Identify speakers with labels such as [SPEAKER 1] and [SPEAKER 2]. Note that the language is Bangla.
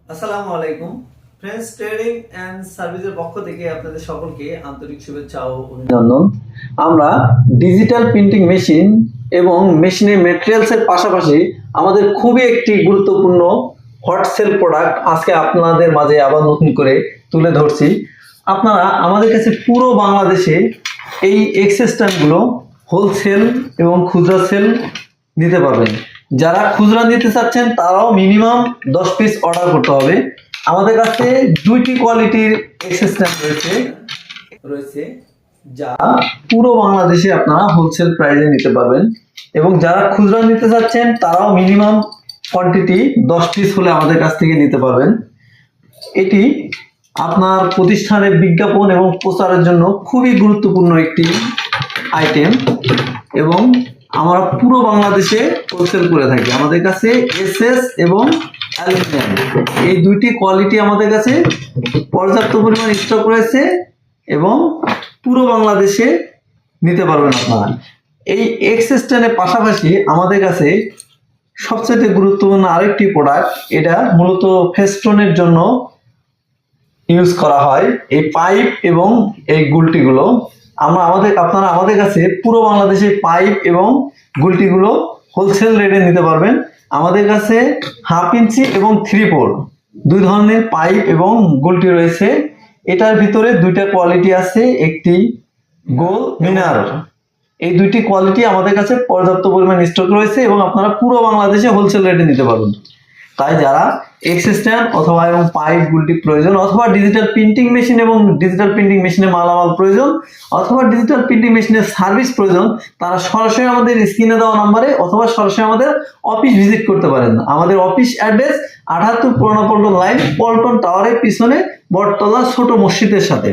[SPEAKER 1] আসসালামু আলাইকুম ফ্রেন্ডস ট্রেডিং এন্ড সার্ভিসের পক্ষ থেকে আপনাদের সকলকে আন্তরিক শুভেচ্ছা ও অভিনন্দন। আমরা ডিজিটাল প্রিন্টিং মেশিন এবং মেশিনের ম্যাটেরিয়ালসের পাশাপাশি আমাদের খুবই একটি গুরুত্বপূর্ণ হট সেল প্রোডাক্ট আজকে আপনাদের মাঝে আবার নতুন করে তুলে ধরছি। আপনারা আমাদের কাছে পুরো বাংলাদেশে এই এক্সেসটানগুলো হোলসেল এবং খুচরা সেল নিতে পারবেন। যারা খুচরা নিতে চাচ্ছেন তারাও মিনিমাম 10 পিস অর্ডার করতে হবে। আমাদের কাছে দুইটি কোয়ালিটির এক্সেসটান রয়েছে যা পুরো বাংলাদেশে আপনারা হোলসেল প্রাইসে নিতে পারবেন, এবং যারা খুচরা নিতে চাচ্ছেন তারাও মিনিমাম কোয়ান্টিটি 10 পিস হলে আমাদের কাছ থেকে নিতে পারবেন। এটি আপনার প্রতিষ্ঠানের বিজ্ঞাপন এবং প্রচারের জন্য খুবই গুরুত্বপূর্ণ একটি আইটেম, এবং আমরা পুরো বাংলাদেশে হোলসেল করে থাকি। আমাদের কাছে এসএস এবং অ্যালুমিনিয়াম এই দুইটি কোয়ালিটি আমাদের কাছে পর্যাপ্ত পরিমাণ স্টক রয়েছে এবং পুরো বাংলাদেশে নিতে পারবেন আপনারা। এই এক্সেসটানের পাশাপাশি আমাদের কাছে সবচেয়ে গুরুত্বপূর্ণ আরেকটি প্রোডাক্ট, এটা মূলত ফেস্টনের জন্য ইউজ করা হয়। এই পাইপ এবং এই গুলটিগুলো আপনারা আমাদের কাছে পুরো বাংলাদেশে পাইপ এবং গুলটিগুলো হোলসেল রেটে নিতে পারবেন। আমাদের কাছে 1/2 ইঞ্চি এবং 3/4 দুই ধরনের পাইপ এবং গুলটি রয়েছে। এটার ভিতরে দুইটা কোয়ালিটি আছে, একটি গোল মিনার। এই দুইটি কোয়ালিটি আমাদের কাছে পর্যাপ্ত পরিমাণ স্টক রয়েছে এবং আপনারা পুরো বাংলাদেশে হোলসেল রেটে নিতে পারবেন। তাই যারা এক্সিস্ট্যান্ট অথবা এবং পাইপ গুলটি প্রয়োজন, অথবা ডিজিটাল প্রিন্টিং মেশিন এবং ডিজিটাল প্রিন্টিং মেশিনের মালামাল প্রয়োজন, অথবা ডিজিটাল প্রিন্টিং মেশিনের সার্ভিস প্রয়োজন, তারা সরাসরি আমাদের স্ক্রিনে দেওয়া নাম্বারে অথবা সরাসরি আমাদের অফিস ভিজিট করতে পারেন। আমাদের অফিস অ্যাড্রেস 78 পুরানো পল্টন লাইন, পল্টন টাওয়ারের পিছনে বটতলা ছোট মসজিদের সাথে।